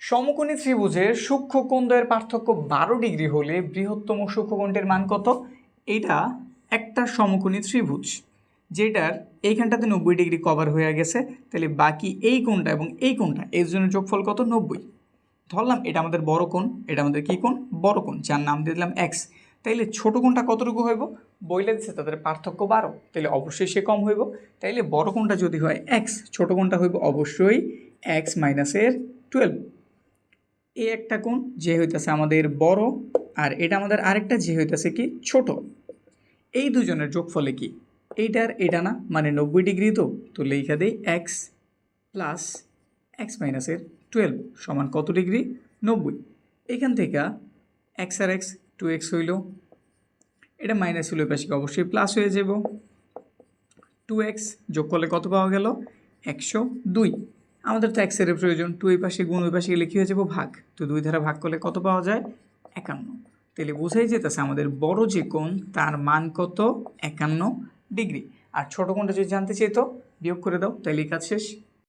সমকোণী ত্রিভুজের সূক্ষ্মকোণদ্বয়ের পার্থক্য 12 ডিগ্রি হলে বৃহত্তম সূক্ষ্মকোণটির মান কত? এটা একটা সমকোণী ত্রিভুজ যেটার এইখানটাতে 90 ডিগ্রি কভার হয়ে গেছে, তাহলে বাকি এই কোণটা এবং এই কোণটা এর জন্য যোগফল কত? 90। ধরলাম এটা আমাদের বড় কোণ, এটা আমাদের কি কোণ? বড় কোণ, যার নাম দিয়ে দিলাম এক্স। তাইলে ছোট কোণটা কতটুকু হইব? বইলে দিচ্ছে তাদের পার্থক্য 12, তাহলে অবশ্যই সে কম হইব। তাইলে বড় কোণটা যদি হয় এক্স, ছোট কোণটা হইব অবশ্যই এক্স মাইনাসের 12। এই একটা কোণ যে হইতেছে আমাদের বড়, আর এটা আমাদের আরেকটা যে হইতেছে কি ছোট। এই দুজনের যোগফলে কি এইটার এটা না, মানে 90 ডিগ্রি। তো লেখা দেই এক্স প্লাস এক্স মাইনাসের 12 সমান কত ডিগ্রি? 90। এখান থেকে এক্স আর এক্স 2x হইল, এটা মাইনাস হইল, পাশে অবশ্যই প্লাস হয়ে যাব। 2x যোগ করলে কত পাওয়া গেল? 102। আমাদের তো এক্সের প্রয়োজন, 2 এই পাশে গুণ ওই পাশে গেলে কী হয়ে যাব? ভাগ। তো 2 দ্বারা ভাগ করলে কত পাওয়া যায়? 51। তাহলে বোঝাই যেতেছে আমাদের বড় যে কোণ তার মান কত? 51 ডিগ্রি। আর ছোট কোণটা যদি জানতে চাই তো বিয়োগ করে দাও, তাহলে কাজ শেষ।